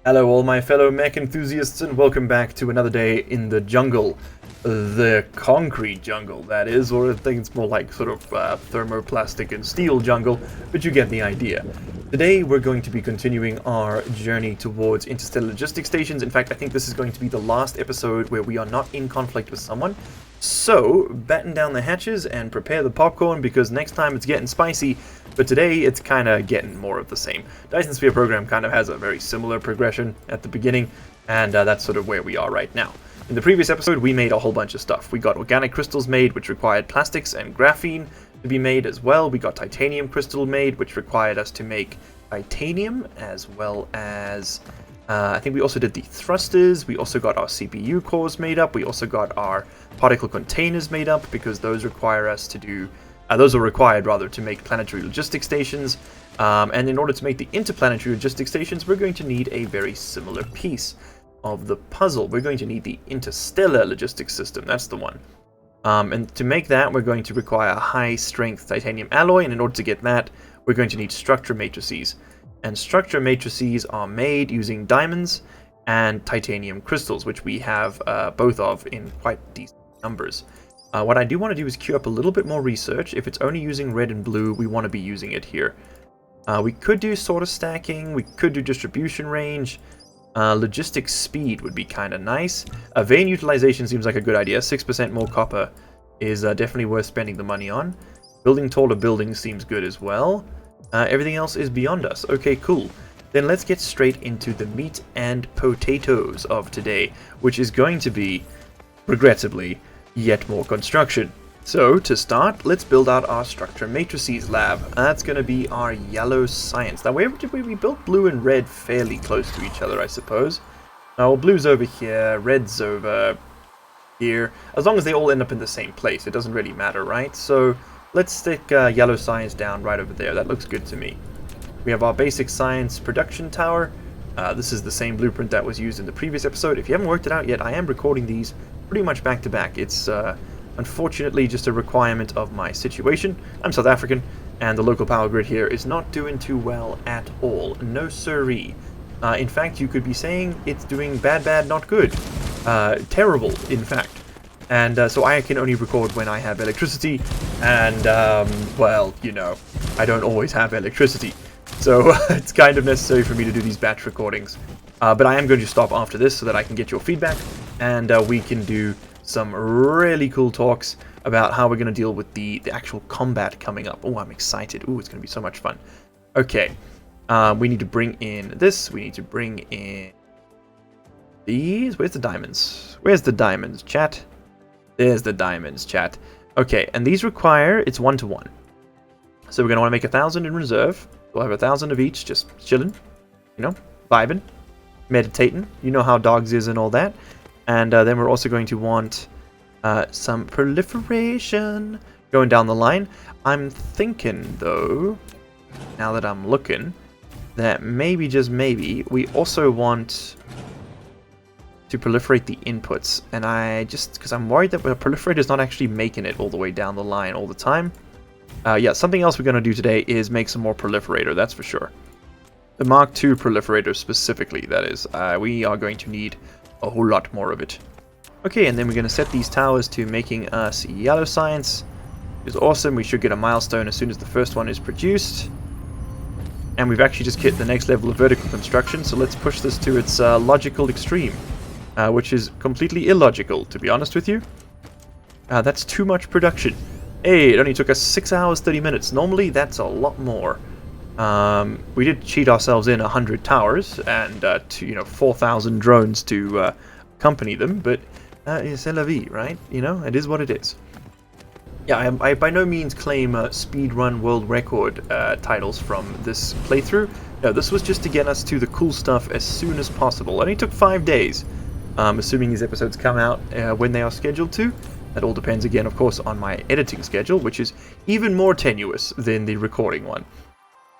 Hello all my fellow mech enthusiasts and welcome back to another day in the jungle. The concrete jungle, that is, or I think it's more like sort of thermoplastic and steel jungle, but you get the idea. Today we're going to be continuing our journey towards interstellar logistics stations. In fact, I think this is going to be the last episode where we are not in conflict with someone. So, batten down the hatches and prepare the popcorn because next time it's getting spicy, but today it's kind of getting more of the same. Dyson Sphere program kind of has a very similar progression at the beginning, and that's sort of where we are right now. In the previous episode, we made a whole bunch of stuff. We got organic crystals made, which required plastics and graphene to be made as well. We got titanium crystal made, which required us to make titanium, as well as I think we also did the thrusters. We also got our CPU cores made up. We also got our particle containers made up because those require us to do those are required rather to make planetary logistics stations. And in order to make the interplanetary logistics stations, we're going to need a very similar piece of the puzzle. We're going to need the interstellar logistics system. That's the one. And to make that, we're going to require a high-strength titanium alloy, and in order to get that, we're going to need structure matrices. And structure matrices are made using diamonds and titanium crystals, which we have both of in quite decent numbers. What I do want to do is queue up a little bit more research. If it's only using red and blue, we want to be using it here. We could do sort of stacking, we could do distribution range. Logistics speed would be kind of nice. Vein utilization seems like a good idea. 6% more copper is definitely worth spending the money on. Building taller buildings seems good as well. Everything else is beyond us. Okay, cool. Then let's get straight into the meat and potatoes of today, which is going to be, regrettably, yet more construction. So, to start, let's build out our structure matrices lab. That's going to be our yellow science. Now, where did we built blue and red fairly close to each other, I suppose. Now, blue's over here, red's over here. As long as they all end up in the same place, it doesn't really matter, right? So, let's stick yellow science down right over there. That looks good to me. We have our basic science production tower. This is the same blueprint that was used in the previous episode. If you haven't worked it out yet, I am recording these pretty much back to back. It's unfortunately just a requirement of my situation. I'm South African, and the local power grid here is not doing too well at all. No siree. In fact, you could be saying it's doing bad, not good. Terrible, in fact. And so I can only record when I have electricity, and, well, you know, I don't always have electricity. So it's kind of necessary for me to do these batch recordings. But I am going to stop after this so that I can get your feedback, and we can do some really cool talks about how we're going to deal with the actual combat coming up. Oh, I'm excited. Oh, it's going to be so much fun. Okay, we need to bring in this. We need to bring in these. Where's the diamonds? Where's the diamonds, chat? There's the diamonds, chat. Okay, and these require, it's 1-to-1. So we're going to want to make 1,000 in reserve. We'll have 1,000 of each, just chilling, you know, vibing, meditating. You know how dogs is and all that. And then we're also going to want some proliferation going down the line. I'm thinking, though, now that I'm looking, that maybe, just maybe, we also want to proliferate the inputs. And because I'm worried that the proliferator is not actually making it all the way down the line all the time. Yeah, something else we're going to do today is make some more proliferator, that's for sure. The Mark II proliferator specifically, that is. We are going to need a whole lot more of it. Okay, and then we're going to set these towers to making us yellow science. It's awesome. We should get a milestone as soon as the first one is produced. And we've actually just hit the next level of vertical construction, so let's push this to its logical extreme, which is completely illogical, to be honest with you. That's too much production. Hey, it only took us 6 hours, 30 minutes. Normally, that's a lot more. We did cheat ourselves in 100 towers and 4,000 drones to accompany them, but c'est la vie, right? You know, it is what it is. Yeah, I by no means claim speedrun world record titles from this playthrough. No, this was just to get us to the cool stuff as soon as possible. It only took 5 days, assuming these episodes come out when they are scheduled to. That all depends, again, of course, on my editing schedule, which is even more tenuous than the recording one.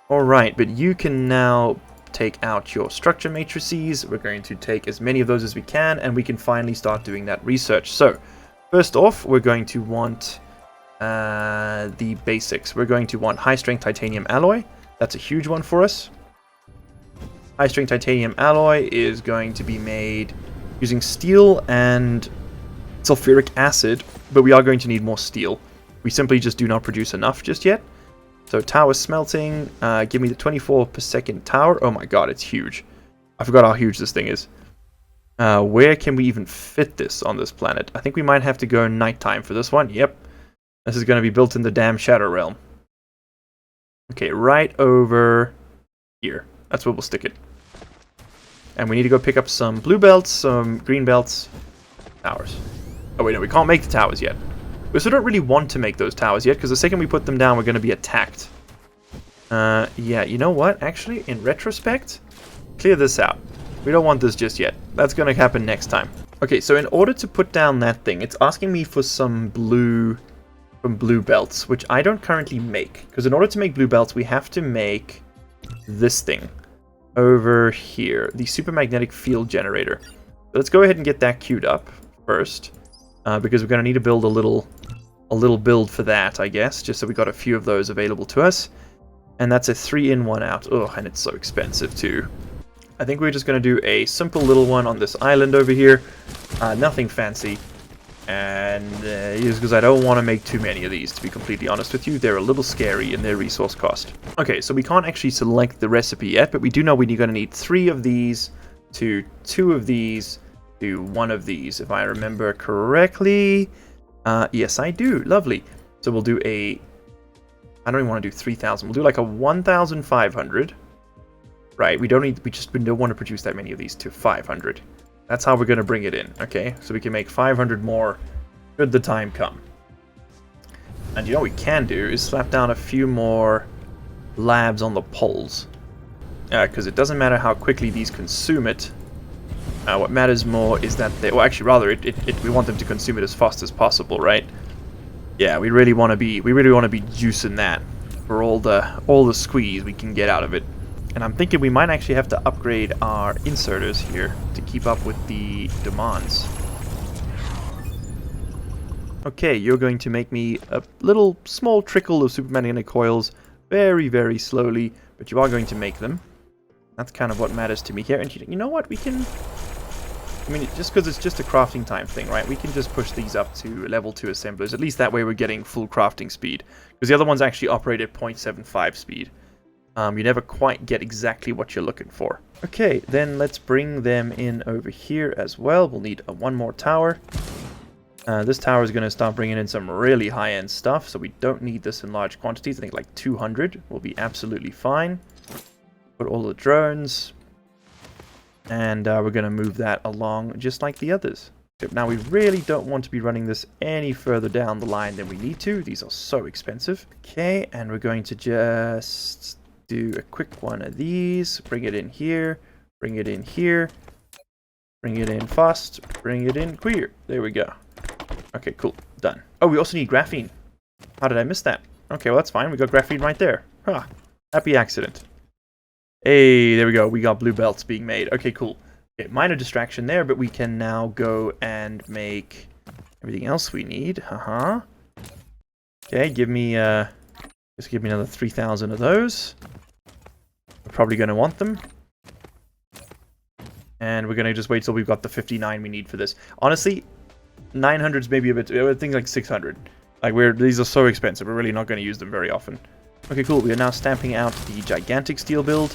Alright, but you can now take out your structure matrices. We're going to take as many of those as we can, and we can finally start doing that research. So, first off, we're going to want the basics. We're going to want high-strength titanium alloy. That's a huge one for us. High-strength titanium alloy is going to be made using steel and sulfuric acid, but we are going to need more steel. We simply just do not produce enough just yet. So tower smelting, give me the 24 per second tower. Oh my god, it's huge. I forgot how huge this thing is. Where can we even fit this on this planet? I think we might have to go nighttime for this one. Yep. This is going to be built in the damn Shadow Realm. Okay, right over here. That's where we'll stick it. And we need to go pick up some blue belts, some green belts, towers. Oh wait, no, we can't make the towers yet. We also don't really want to make those towers yet, because the second we put them down, we're going to be attacked. Yeah, you know what? Actually, in retrospect, clear this out. We don't want this just yet. That's going to happen next time. Okay, so in order to put down that thing, it's asking me for some blue belts, which I don't currently make. Because in order to make blue belts, we have to make this thing over here, the supermagnetic field generator. So let's go ahead and get that queued up first, because we're going to need to build a little build for that, I guess, just so we got a few of those available to us. And that's a 3-in, 1-out. Oh, and it's so expensive too. I think we're just going to do a simple little one on this island over here. Nothing fancy. And just because I don't want to make too many of these, to be completely honest with you. They're a little scary in their resource cost. Okay, so we can't actually select the recipe yet, but we do know we're going to need 3 of these, to 2 of these, to 1 of these, if I remember correctly. Yes, I do. Lovely. So we'll do a... I don't even want to do 3,000. We'll do like a 1,500. Right, we don't want to produce that many of these to 500. That's how we're going to bring it in, okay? So we can make 500 more should the time come. And you know what we can do is slap down a few more labs on the poles. Because it doesn't matter how quickly these consume it. What matters more is that they... Well, actually, rather, we want them to consume it as fast as possible, right? Yeah, we really want to be juicing that for all the squeeze we can get out of it. And I'm thinking we might actually have to upgrade our inserters here to keep up with the demands. Okay, you're going to make me a little small trickle of supermagnetic coils very, very slowly, but you are going to make them. That's kind of what matters to me here. And you know what? We can... I mean, just because it's just a crafting time thing, right? We can just push these up to level 2 assemblers. At least that way we're getting full crafting speed. Because the other ones actually operate at 0.75 speed. You never quite get exactly what you're looking for. Okay, then let's bring them in over here as well. We'll need one more tower. This tower is going to start bringing in some really high-end stuff, so we don't need this in large quantities. I think like 200 will be absolutely fine. Put all the drones. And we're going to move that along just like the others. Now, we really don't want to be running this any further down the line than we need to. These are so expensive. Okay, and we're going to just... do a quick one of these, bring it in here, bring it in here, bring it in fast, bring it in queer. There we go. Okay, cool. Done. Oh, we also need graphene. How did I miss that? Okay, well, that's fine. We got graphene right there. Huh. Happy accident. Hey, there we go. We got blue belts being made. Okay, cool. Okay, minor distraction there, but we can now go and make everything else we need. Okay, give me, just give me another 3,000 of those. We're probably going to want them. And we're going to just wait till we've got the 59 we need for this. Honestly, 900's maybe a bit... I think like 600. Like, these are so expensive. We're really not going to use them very often. Okay, cool. We are now stamping out the gigantic steel build.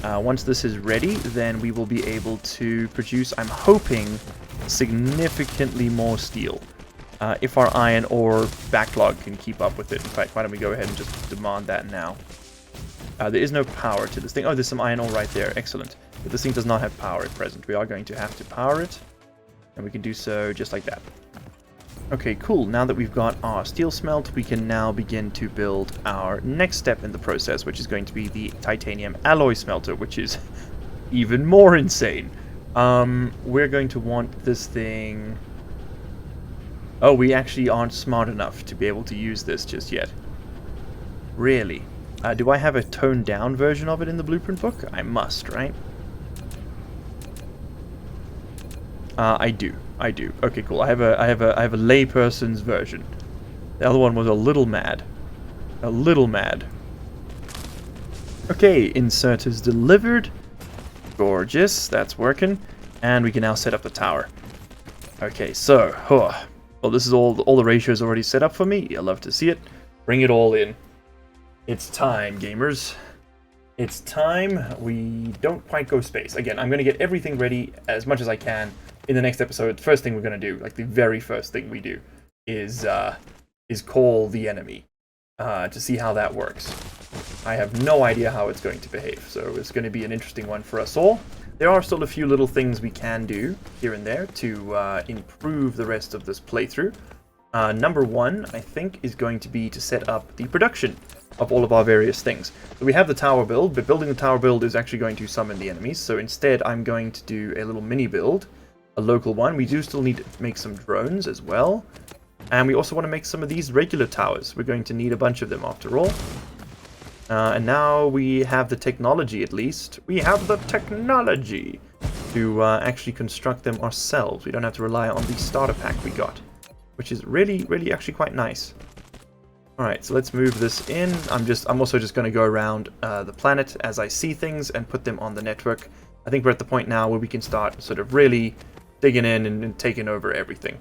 Once this is ready, then we will be able to produce, I'm hoping, significantly more steel. If our iron ore backlog can keep up with it. In fact, why don't we go ahead and just demand that now. There is no power to this thing. Oh, there's some iron ore right there. Excellent. But this thing does not have power at present. We are going to have to power it. And we can do so just like that. Okay, cool. Now that we've got our steel smelt, we can now begin to build our next step in the process, which is going to be the titanium alloy smelter, which is even more insane. We're going to want this thing... Oh, we actually aren't smart enough to be able to use this just yet. Really? Do I have a toned down version of it in the blueprint book? I must, right? I do. Okay, cool. I have a layperson's version. The other one was a little mad. Okay, insert is delivered. Gorgeous. That's working. And we can now set up the tower. Okay, so... well, this is all the ratios already set up for me. I love to see it. Bring it all in. It's time, gamers. It's time. We don't quite go space. Again, I'm going to get everything ready as much as I can in the next episode. First thing we're going to do, like the very first thing we do, is call the enemy to see how that works. I have no idea how it's going to behave, so it's going to be an interesting one for us all. There are still a few little things we can do here and there to improve the rest of this playthrough. Number one, I think, is going to be to set up the production of all of our various things. So we have the tower build, but building the tower build is actually going to summon the enemies. So instead, I'm going to do a little mini build, a local one. We do still need to make some drones as well. And we also want to make some of these regular towers. We're going to need a bunch of them after all. And now we have the technology, at least. We have the technology to actually construct them ourselves. We don't have to rely on the starter pack we got, which is really, really actually quite nice. Alright, so let's move this in. I'm also just going to go around the planet as I see things and put them on the network. I think we're at the point now where we can start sort of really digging in and taking over everything.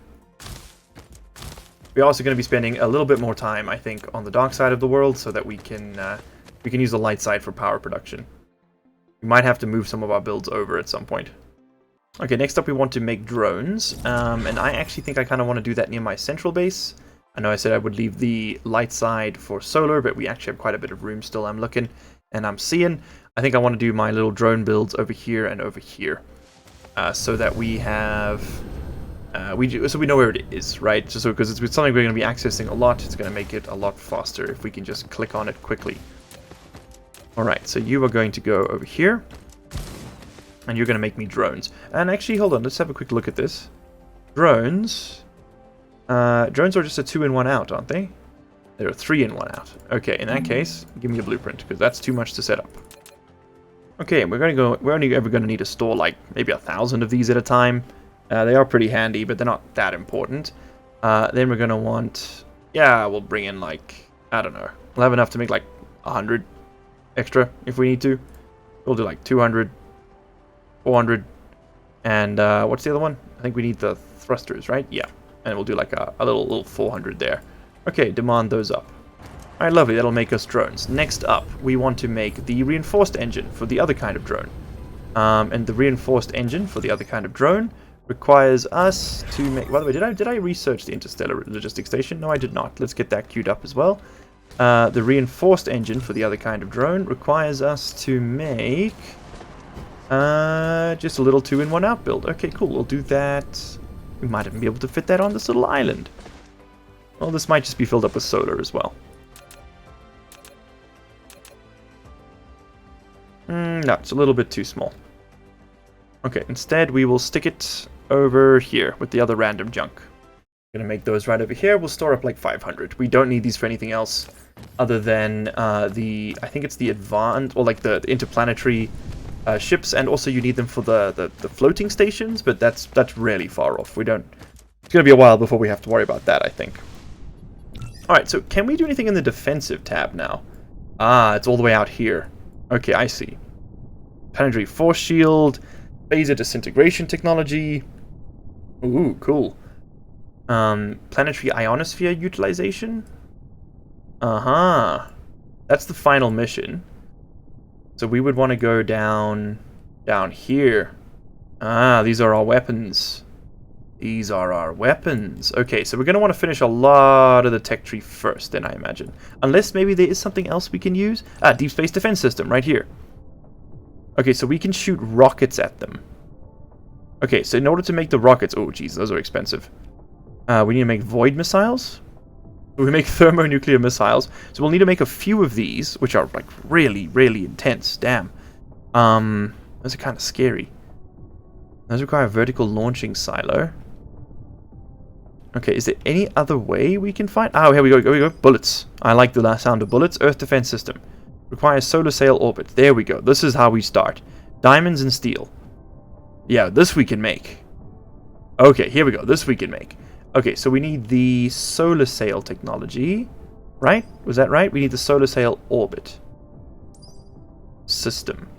We're also going to be spending a little bit more time, I think, on the dark side of the world so that we can use the light side for power production. We might have to move some of our builds over at some point. Okay, next up we want to make drones, and I actually think I kind of want to do that near my central base. I know I said I would leave the light side for solar, but we actually have quite a bit of room still, I'm looking, and I'm seeing. I think I want to do my little drone builds over here and over here, so that we have... so we know where it is, right? So because it's something we're going to be accessing a lot, it's going to make it a lot faster if we can just click on it quickly. Alright, so you are going to go over here, and you're going to make me drones. And actually, hold on, let's have a quick look at this. Drones... drones are just a 2-in-1 out, aren't they? They're a 3-in-1 out. Okay, in that case, give me a blueprint, because that's too much to set up. Okay, we're only ever going to need to store like maybe 1,000 of these at a time. They are pretty handy, but they're not that important. Then we're going to want... yeah, we'll bring in like... I don't know. We'll have enough to make like 100 extra if we need to. We'll do like 200, 400, and what's the other one? I think we need the thrusters, right? Yeah. And we'll do like a little 400 there. Okay, demand those up. Alright, lovely. That'll make us drones. Next up, we want to make the reinforced engine for the other kind of drone. And the reinforced engine for the other kind of drone requires us to make... by the way, did I research the interstellar logistics station? No, I did not. Let's get that queued up as well. The reinforced engine for the other kind of drone requires us to make... just a little 2-in-1 out build. Okay, cool. We'll do that... we might even be able to fit that on this little island. Well, this might just be filled up with solar as well. No, it's a little bit too small. Okay, instead we will stick it over here with the other random junk. I'm gonna make those right over here. We'll store up like 500. We don't need these for anything else other than I think it's the advanced, or like the interplanetary ships, and also you need them for the floating stations, but that's really far off. We don't... it's going to be a while before we have to worry about that, I think. Alright, so can we do anything in the defensive tab now? Ah, it's all the way out here. Okay, I see. Planetary force shield, phaser disintegration technology. Ooh, cool. Planetary ionosphere utilization? Uh-huh. That's the final mission. So we would want to go down here. Ah, these are our weapons. These are our weapons. Okay, so we're going to want to finish a lot of the tech tree first, then, I imagine. Unless maybe there is something else we can use. Ah, deep space defense system, right here. Okay, so we can shoot rockets at them. Okay, so in order to make the rockets... oh, geez, those are expensive. We need to make void missiles. We make thermonuclear missiles. So we'll need to make a few of these, which are like really, really intense. Damn. Those are kind of scary. Those require a vertical launching silo. Okay, is there any other way we can find... oh, here we go, here we go. Bullets. I like the sound of bullets. Earth defense system. Requires solar sail orbit. There we go. This is how we start. Diamonds and steel. Yeah, this we can make. Okay, here we go. This we can make. Okay, so we need the solar sail technology, right? Was that right? We need the solar sail orbit system.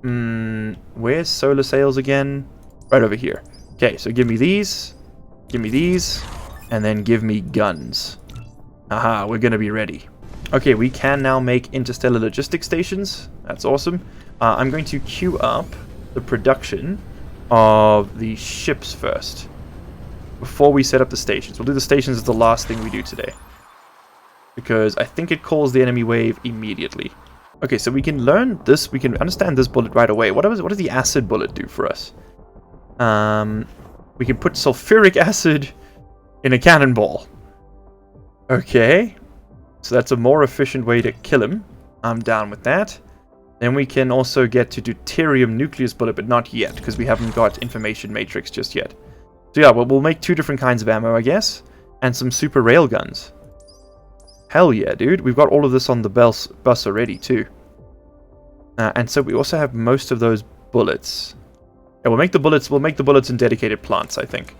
Where's solar sails again? Right over here. Okay, so give me these, and then give me guns. Aha, we're gonna be ready. Okay, we can now make interstellar logistics stations. That's awesome. I'm going to queue up the production of the ships first, before we set up the stations. We'll do the stations as the last thing we do today, because I think it calls the enemy wave immediately. Okay, so we can learn this, we can understand this bullet right away. What does the acid bullet do for us? We can put sulfuric acid in a cannonball. Okay, so that's a more efficient way to kill him. I'm down with that. Then we can also get to deuterium nucleus bullet, but not yet, because we haven't got information matrix just yet. So yeah, well, we'll make 2 different kinds of ammo, I guess, and some super railguns. Hell yeah, dude. We've got all of this on the bus already, too. And so we also have most of those bullets. Yeah, we'll make the bullets in dedicated plants, I think.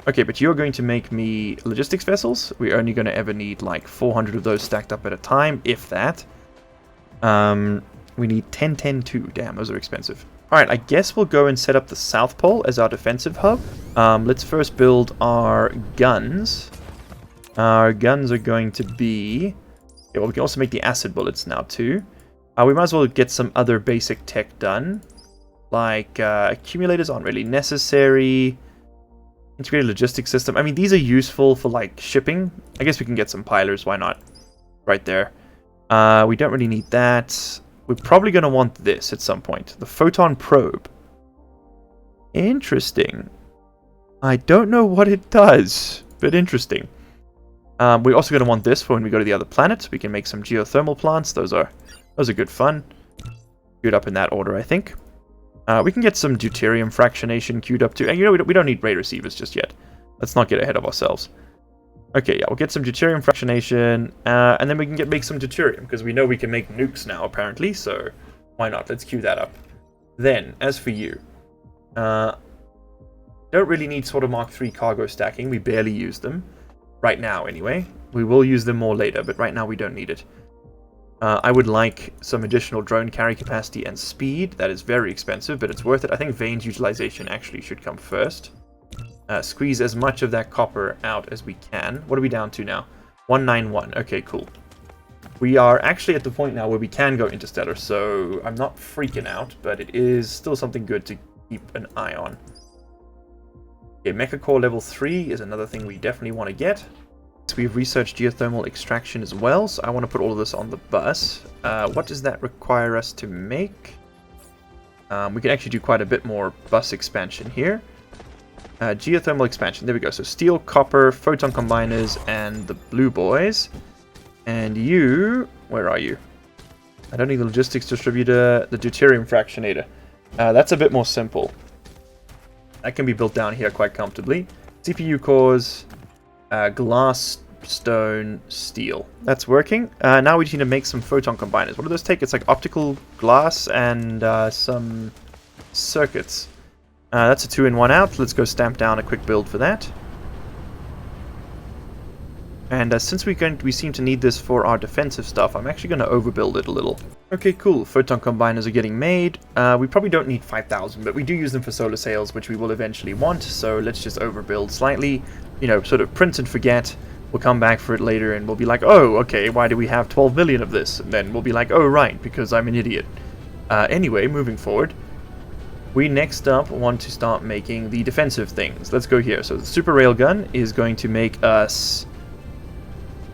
Okay, but you're going to make me logistics vessels. We're only going to ever need like 400 of those stacked up at a time, if that. We need 10, 10, 2. Damn, those are expensive. Alright, I guess we'll go and set up the South Pole as our defensive hub. Let's first build our guns. Our guns are going to be... Yeah, well, we can also make the acid bullets now, too. We might as well get some other basic tech done. Like, accumulators aren't really necessary. Integrated logistics system. I mean, these are useful for, like, shipping. I guess we can get some pilers, why not? Right there. We don't really need that. We're probably going to want this at some point. The photon probe. Interesting. I don't know what it does, but interesting. We're also going to want this for when we go to the other planets. We can make some geothermal plants. Those are good fun. Queued up in that order, I think. We can get some deuterium fractionation queued up too. And you know, we don't need ray receivers just yet. Let's not get ahead of ourselves. Okay, yeah, we'll get some deuterium fractionation, and then we can make some deuterium, because we know we can make nukes now, apparently, so why not? Let's queue that up. Then, as for you, don't really need sort of Mark III cargo stacking. We barely use them. Right now, anyway. We will use them more later, but right now we don't need it. I would like some additional drone carry capacity and speed. That is very expensive, but it's worth it. I think Vane's utilization actually should come first. Squeeze as much of that copper out as we can. What are we down to now? 191. Okay, cool. We are actually at the point now where we can go interstellar, so I'm not freaking out, but it is still something good to keep an eye on. Okay, Mecha Core level 3 is another thing we definitely want to get. So we've researched geothermal extraction as well, so I want to put all of this on the bus. What does that require us to make? We can actually do quite a bit more bus expansion here. Geothermal expansion, there we go. So steel, copper, photon combiners, and the blue boys. And you, where are you? I don't need the logistics distributor, the deuterium fractionator. That's a bit more simple. That can be built down here quite comfortably. CPU cores, glass, stone, steel. That's working. Now we just need to make some photon combiners. What do those take? It's like optical glass and some circuits. That's a 2-in-1 out. Let's go stamp down a quick build for that. And since we seem to need this for our defensive stuff, I'm actually going to overbuild it a little. Okay, cool. Photon combiners are getting made. We probably don't need 5,000, but we do use them for solar sails, which we will eventually want. So let's just overbuild slightly. You know, sort of print and forget. We'll come back for it later and we'll be like, oh, okay, why do we have 12 million of this? And then we'll be like, oh, right, because I'm an idiot. Anyway, moving forward. We next up want to start making the defensive things. Let's go here. So the super railgun is going to make us...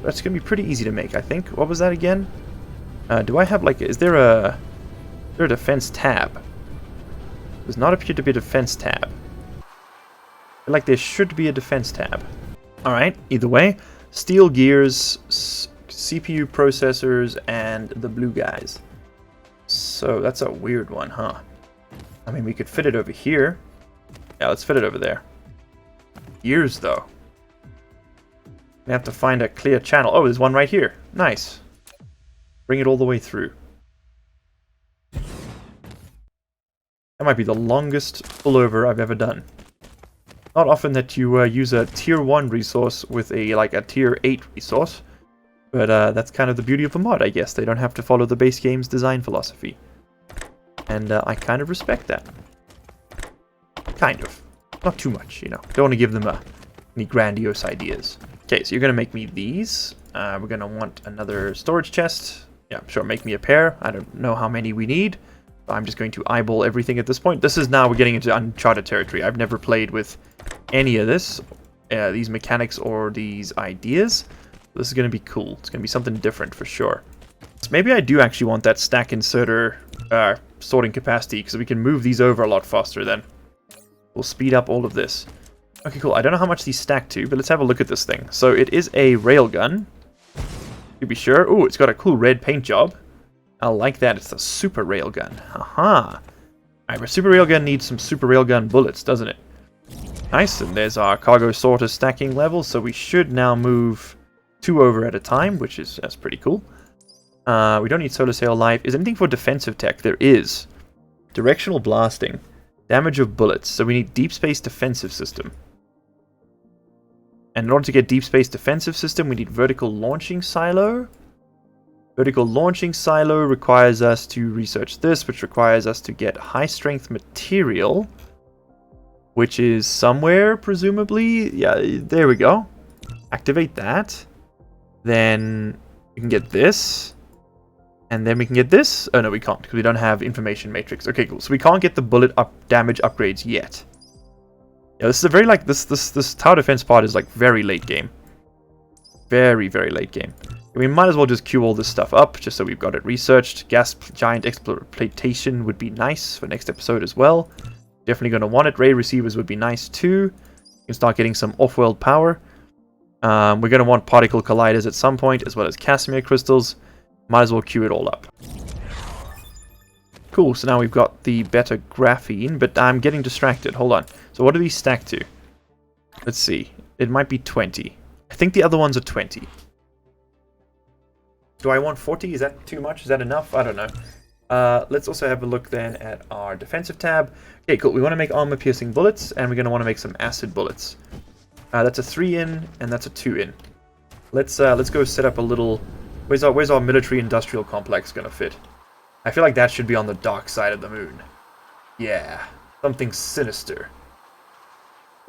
That's going to be pretty easy to make, I think. What was that again? Do I have like... Is there a defense tab? Does not appear to be a defense tab. I feel like there should be a defense tab. Alright, either way. Steel gears, CPU processors, and the blue guys. So that's a weird one, huh? I mean, we could fit it over here. Yeah, let's fit it over there. Gears, though. We have to find a clear channel. Oh, there's one right here. Nice. Bring it all the way through. That might be the longest pullover I've ever done. Not often that you use a tier 1 resource with a tier 8 resource. But that's kind of the beauty of the mod, I guess. They don't have to follow the base game's design philosophy. And I kind of respect that. Kind of. Not too much, you know. Don't want to give them any grandiose ideas. Okay, so you're going to make me these. We're going to want another storage chest. Yeah, sure, make me a pair. I don't know how many we need. I'm just going to eyeball everything at this point. This is now we're getting into uncharted territory. I've never played with any of this, these mechanics or these ideas. This is going to be cool. It's going to be something different for sure. So maybe I do actually want that stack inserter sorting capacity, because we can move these over a lot faster then. We'll speed up all of this. Okay, cool. I don't know how much these stack to, but let's have a look at this thing. So it is a railgun, to be sure. Oh, it's got a cool red paint job. I like that. It's a super railgun. Haha. Alright, but super railgun needs some super railgun bullets, doesn't it? Nice, and there's our cargo sorter stacking level, so we should now move 2 over at a time, that's pretty cool. We don't need solar sail life. Is anything for defensive tech? There is. Directional blasting. Damage of bullets. So we need deep space defensive system. And in order to get deep space defensive system, we need vertical launching silo. Vertical launching silo requires us to research this, which requires us to get high strength material, which is somewhere, presumably. Yeah, there we go. Activate that. Then we can get this. And then we can get this. Oh, no, we can't, because we don't have information matrix. Okay, cool. So we can't get the bullet damage upgrades yet. Yeah, this is a very, like, this tower defense part is, like, very late game. Very, very late game. We might as well just queue all this stuff up, just so we've got it researched. Gas giant exploitation would be nice for next episode as well. Definitely going to want it. Ray receivers would be nice too. You can start getting some off-world power. We're going to want particle colliders at some point, as well as Casimir crystals. Might as well queue it all up. Cool, so now we've got the better graphene, but I'm getting distracted. Hold on. So what do these stack to? Let's see. It might be 20. I think the other ones are 20. Do I want 40? Is that too much? Is that enough? I don't know. Let's also have a look then at our defensive tab. Okay, cool. We want to make armor-piercing bullets, and we're going to want to make some acid bullets. That's a 3-in, and that's a 2-in. Let's go set up a little... Where's our military-industrial complex going to fit? I feel like that should be on the dark side of the moon. Yeah, something sinister.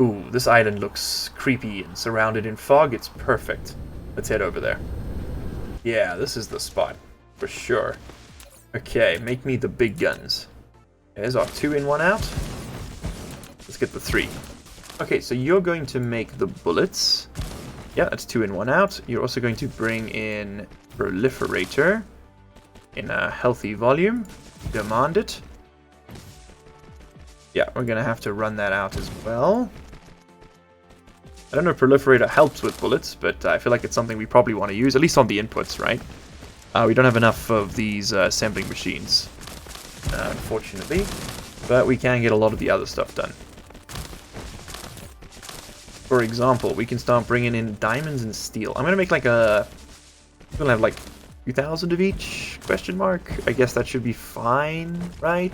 Ooh, this island looks creepy and surrounded in fog. It's perfect. Let's head over there. Yeah, this is the spot, for sure. Okay, make me the big guns. There's our 2-in-1 out. Let's get the 3. Okay, so you're going to make the bullets. Yeah, that's 2-in-1 out. You're also going to bring in proliferator in a healthy volume. Demand it. Yeah, we're going to have to run that out as well. I don't know if proliferator helps with bullets, but I feel like it's something we probably want to use, at least on the inputs, right? We don't have enough of these assembling machines, unfortunately, but we can get a lot of the other stuff done. For example, we can start bringing in diamonds and steel. I'm going to make like I'm going to have like 2,000 of each, question mark. I guess that should be fine, right?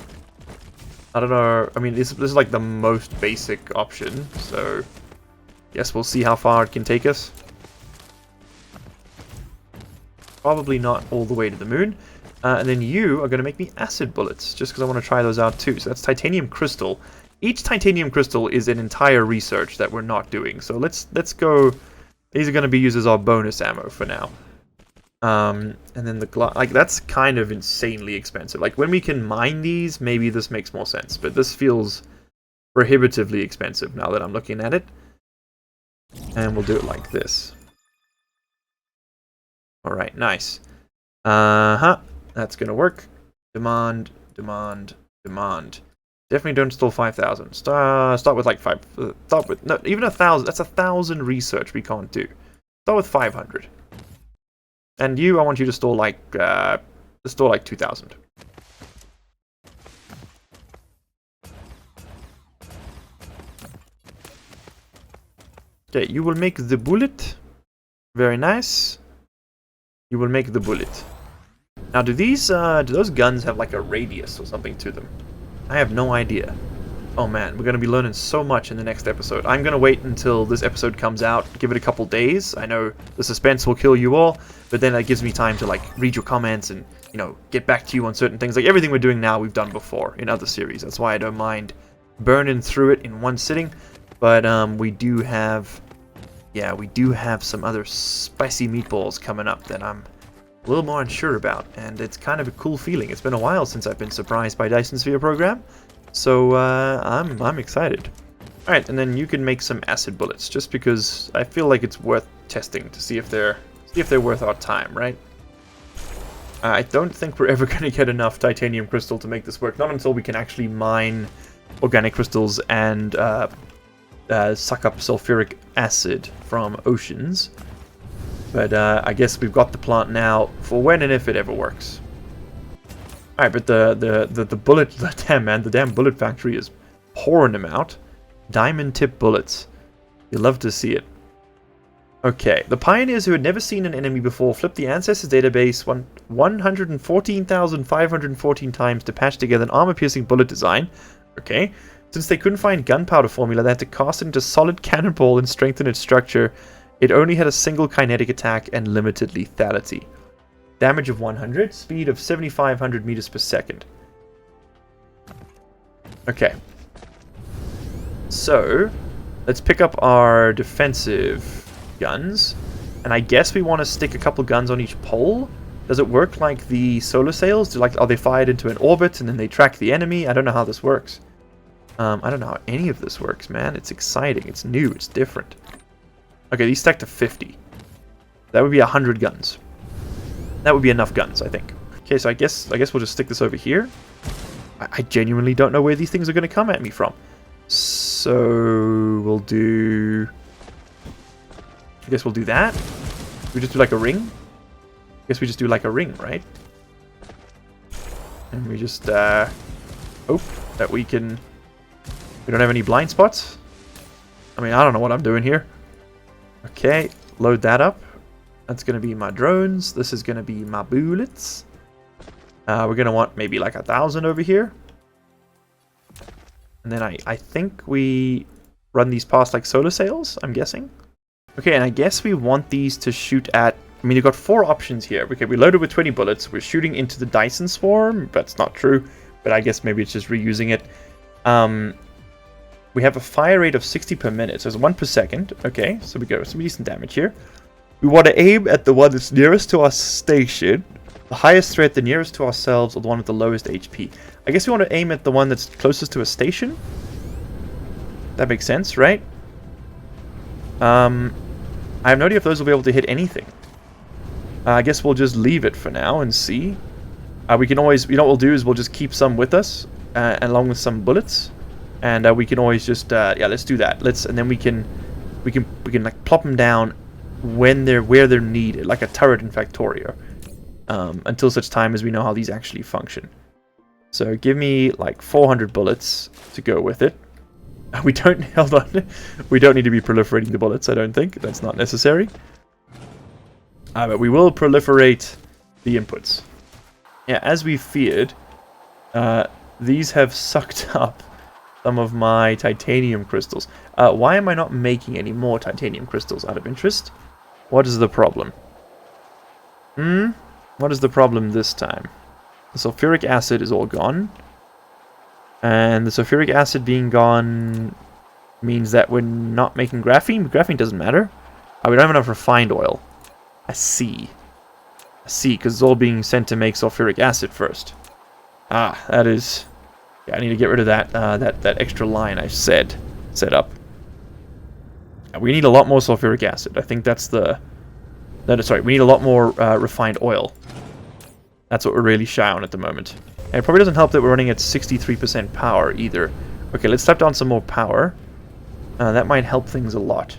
I don't know. I mean, this is like the most basic option, so... Yes, we'll see how far it can take us. Probably not all the way to the moon. And then you are going to make me acid bullets, just because I want to try those out too. So that's titanium crystal. Each titanium crystal is an entire research that we're not doing. So let's go. These are going to be used as our bonus ammo for now. And then the glass, like, that's kind of insanely expensive. Like, when we can mine these, maybe this makes more sense. But this feels prohibitively expensive now that I'm looking at it. And we'll do it like this. Alright, nice. That's gonna work. Demand, demand, demand. Definitely don't install 5,000. Start with like 5. Start with, no, even 1,000. That's 1,000 research we can't do. Start with 500. And you, I want you to store like 2,000. Okay, you will make the bullet. Very nice. You will make the bullet. Now, do those guns have like a radius or something to them? I have no idea. Oh man, we're going to be learning so much in the next episode. I'm going to wait until this episode comes out, give it a couple days. I know the suspense will kill you all, but then that gives me time to, like, read your comments and, you know, get back to you on certain things. Like, everything we're doing now we've done before in other series. That's why I don't mind burning through it in one sitting. But we do have... yeah, we do have some other spicy meatballs coming up that I'm a little more unsure about. And it's kind of a cool feeling. It's been a while since I've been surprised by Dyson Sphere Program. So, I'm excited. Alright, and then you can make some acid bullets, just because I feel like it's worth testing to see if they're worth our time, right? I don't think we're ever going to get enough titanium crystal to make this work, not until we can actually mine organic crystals and suck up sulfuric acid from oceans. But I guess we've got the plant now for when and if it ever works. Alright, but the bullet, the damn bullet factory is pouring them out. Diamond tip bullets. You love to see it. Okay, the pioneers who had never seen an enemy before flipped the Ancestors database 114,514 times to patch together an armor-piercing bullet design. Okay. Since they couldn't find gunpowder formula, they had to cast it into solid cannonball and strengthen its structure. It only had a single kinetic attack and limited lethality. Damage of 100, speed of 7,500 meters per second. Okay. So, let's pick up our defensive guns. And I guess we want to stick a couple guns on each pole. Does it work like the solar sails? Are they fired into an orbit and then they track the enemy? I don't know how this works. I don't know how any of this works, man. It's exciting. It's new. It's different. Okay, these stack to 50. That would be 100 guns. That would be enough guns, I think. Okay, so I guess we'll just stick this over here. I genuinely don't know where these things are going to come at me from. So we'll do... I guess we'll do that. We just do like a ring? I guess we just do like a ring, right? And we just hope that we can... we don't have any blind spots. I mean, I don't know what I'm doing here. Okay, load that up. That's going to be my drones. This is going to be my bullets. We're going to want maybe like 1,000 over here. And then I think we run these past like solar sails, I'm guessing. Okay, and I guess we want these to shoot at... I mean, you've got 4 options here. Okay, we loaded with 20 bullets. We're shooting into the Dyson swarm. That's not true, but I guess maybe it's just reusing it. We have a fire rate of 60 per minute, so it's 1 per second. Okay, so we got some decent damage here. We want to aim at the one that's nearest to our station, the highest threat, the nearest to ourselves, or the one with the lowest HP. I guess we want to aim at the one that's closest to a station. That makes sense, right? I have no idea if those will be able to hit anything. I guess we'll just leave it for now and see. We can always, you know what we'll do is we'll just keep some with us, along with some bullets. And we can always just, yeah, let's do that. And then we can like plop them down where they're needed, like a turret in Factorio, until such time as we know how these actually function. So give me like 400 bullets to go with it. We don't, hold on, we don't need to be proliferating the bullets, I don't think. That's not necessary. But we will proliferate the inputs. Yeah, as we feared, these have sucked up some of my titanium crystals. Why am I not making any more titanium crystals out of interest? What is the problem? What is the problem this time? The sulfuric acid is all gone. And the sulfuric acid being gone means that we're not making graphene. Graphene doesn't matter. We don't have enough refined oil. I see, because it's all being sent to make sulfuric acid first. That is... yeah, I need to get rid of that that extra line I set up. We need a lot more sulfuric acid. I think that's the... sorry, we need a lot more refined oil. That's what we're really shy on at the moment. And it probably doesn't help that we're running at 63% power either. Okay, let's slap down some more power. That might help things a lot.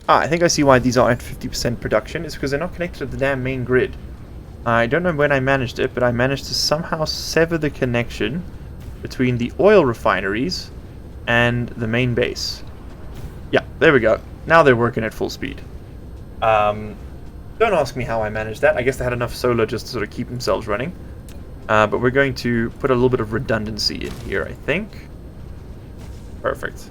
I think I see why these are at 50% production. It's because they're not connected to the damn main grid. I don't know when I managed it, but I managed to somehow sever the connection between the oil refineries and the main base. Yeah, there we go. Now they're working at full speed. Don't ask me how I managed that. I guess they had enough solar just to sort of keep themselves running. But we're going to put a little bit of redundancy in here, I think. Perfect.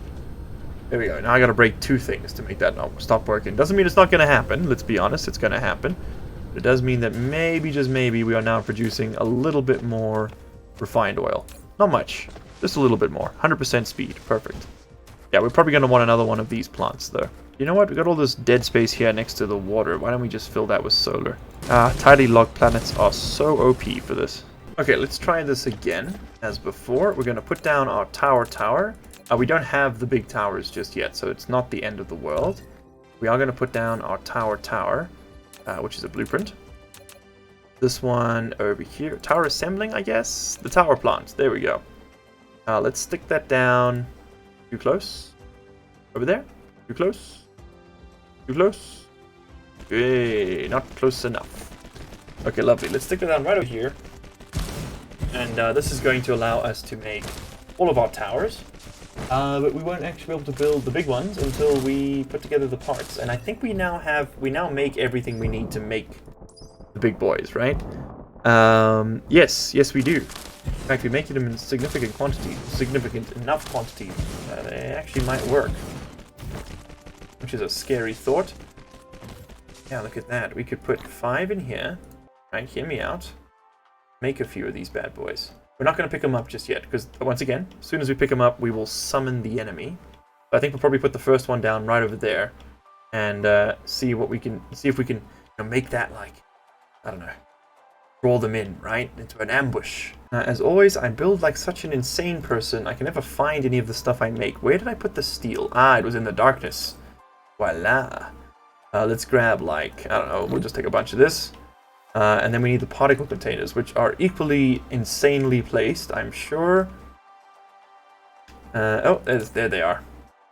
There we go. Now I gotta break 2 things to make that stop working. Doesn't mean it's not gonna happen. Let's be honest, it's gonna happen. But it does mean that maybe, just maybe, we are now producing a little bit more refined oil. Not much. Just a little bit more. 100% speed. Perfect. Yeah, we're probably gonna want another one of these plants, though. You know what? We got all this dead space here next to the water. Why don't we just fill that with solar? Tidally locked planets are so OP for this. Okay, let's try this again. As before, we're gonna put down our tower. We don't have the big towers just yet, so it's not the end of the world. We are going to put down our tower, which is a blueprint. This one over here. Tower assembling, I guess? The tower plant. There we go. Let's stick that down. Too close. Over there. Too close. Too close. Hey, not close enough. Okay, lovely. Let's stick that down right over here. And this is going to allow us to make all of our towers. But we won't actually be able to build the big ones until we put together the parts. And I think we now make everything we need to make the big boys, right? Yes, we do. In fact, we make them in significant enough quantities that they actually might work. Which is a scary thought. Yeah, look at that. We could put 5 in here. Right, hear me out. Make a few of these bad boys. We're not going to pick them up just yet, because, once again, as soon as we pick them up, we will summon the enemy. But I think we'll probably put the first one down right over there, and see if we can make that, like, I don't know, draw them in, right, into an ambush. As always, I build like such an insane person. I can never find any of the stuff I make. Where did I put the steel? It was in the darkness. Voila. Let's grab, like, I don't know, we'll just take a bunch of this. And then we need the particle containers, which are equally insanely placed, I'm sure. Oh, there they are.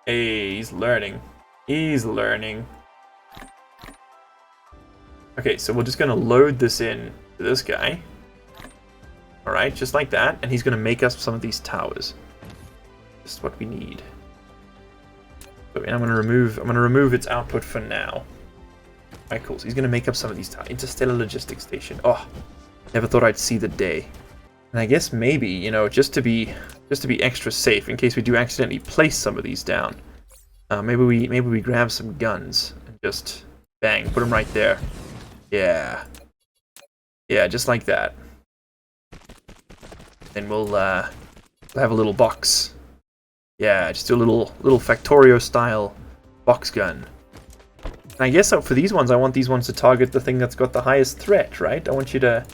Hey, he's learning. He's learning. Okay, so we're just going to load this in to this guy. Alright, just like that. And he's going to make us some of these towers. Just what we need. So I'm going to remove its output for now. Alright, cool. So he's going to make up some of these towers. Interstellar Logistics Station. Oh, never thought I'd see the day. And I guess maybe, you know, just to be extra safe, in case we do accidentally place some of these down, maybe we grab some guns and just bang, put them right there. Yeah, just like that. Then we'll have a little box. Yeah, just do a little Factorio style box gun. And I guess for these ones, I want these ones to target the thing that's got the highest threat, right? I want you to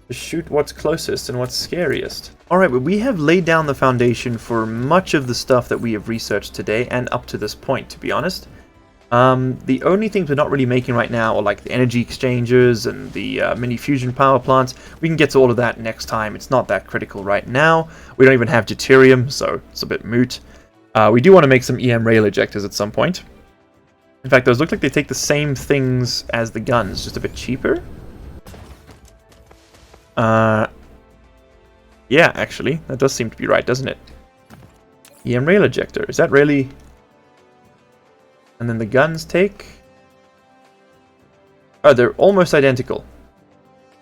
shoot what's closest and what's scariest. Alright, but we have laid down the foundation for much of the stuff that we have researched today, and up to this point, to be honest. The only things we're not really making right now are like the energy exchangers and the mini fusion power plants. We can get to all of that next time. It's not that critical right now. We don't even have deuterium, so it's a bit moot. We do want to make some EM rail ejectors at some point. In fact, those look like they take the same things as the guns, just a bit cheaper. Yeah, actually, that does seem to be right, doesn't it? EM rail ejector, is that really... And then the guns take... Oh, they're almost identical.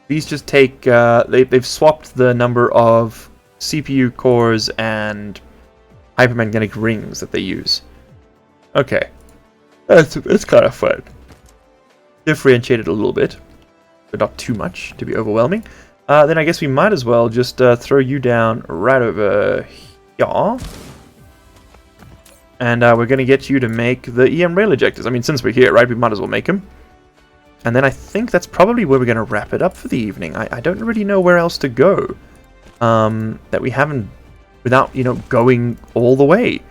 These just take... they've swapped the number of CPU cores and hypermagnetic rings that they use. Okay. It's kind of fun. Differentiate it a little bit, but not too much to be overwhelming. Then I guess we might as well just throw you down right over here. And we're going to get you to make the EM rail ejectors. I mean, since we're here, right, we might as well make them. And then I think that's probably where we're going to wrap it up for the evening. I don't really know where else to go that we haven't, without, you know, going all the way.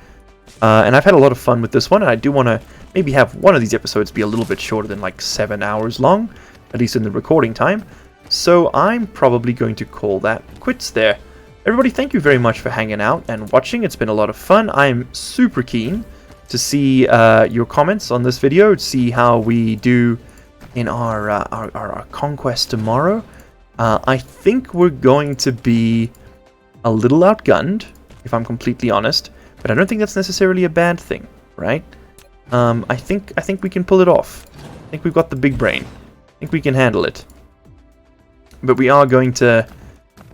And I've had a lot of fun with this one, and I do want to maybe have one of these episodes be a little bit shorter than like 7 hours long, at least in the recording time. So I'm probably going to call that quits there. Everybody, thank you very much for hanging out and watching. It's been a lot of fun. I'm super keen to see your comments on this video, to see how we do in our conquest tomorrow. I think we're going to be a little outgunned, if I'm completely honest, but I don't think that's necessarily a bad thing, right? I think we can pull it off. I think we've got the big brain. think we can handle it. But we are going to...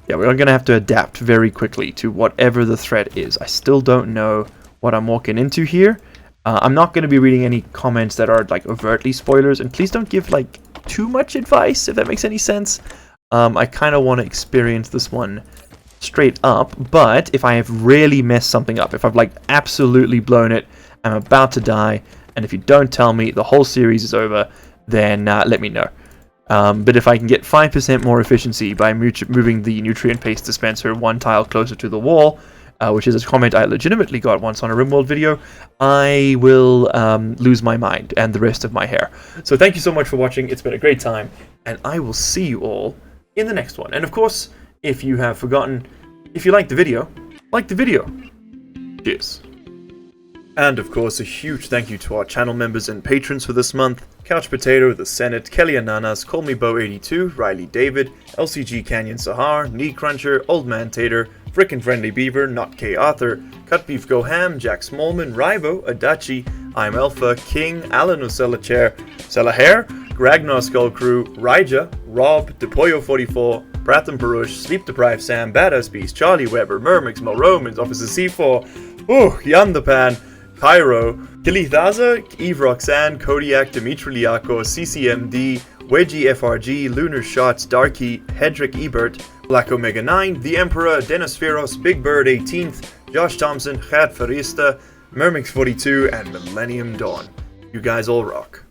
Yeah, we're going to have to adapt very quickly to whatever the threat is. I still don't know what I'm walking into here. I'm not going to be reading any comments that are like overtly spoilers, and please don't give like too much advice, if that makes any sense. I kind of want to experience this one straight up, but if I have really messed something up, if I've like absolutely blown it, I'm about to die, and if you don't tell me the whole series is over, then let me know. But if I can get 5% more efficiency by moving the nutrient paste dispenser one tile closer to the wall, which is a comment I legitimately got once on a RimWorld video, I will lose my mind and the rest of my hair. So thank you so much for watching. It's been a great time, and I will see you all in the next one. And of course, if you have forgotten, if you liked the video, like the video. Cheers. And of course, a huge thank you to our channel members and patrons for this month: Couch Potato, The Senate, Kelly Ananas, Call Me Bo 82, Riley David, LCG Canyon Sahar, Knee Cruncher, Old Man Tater, Frickin' Friendly Beaver, Not K Arthur, Cut Beef Go Ham, Jack Smallman, Rivo, Adachi, I'm Alpha, King, Alan Osella Chair, Sella Hair, Ragnar Skull Crew, Raija, Rob, Depoyo 44, Bratham Perush, Sleep Deprived Sam, Badass Beast, Charlie Weber, Mermix, Mo Romans, Officer C4, Yandapan, Cairo, Kilithaza, Eve Roxanne, Kodiak, Dimitri Liako, CCMD, Wedgie FRG, Lunar Shots, Darky, Hedrick Ebert, Black Omega 9, The Emperor, Denisferos, Big Bird 18th, Josh Thompson, Chad Farista, Mermix 42, and Millennium Dawn. You guys all rock.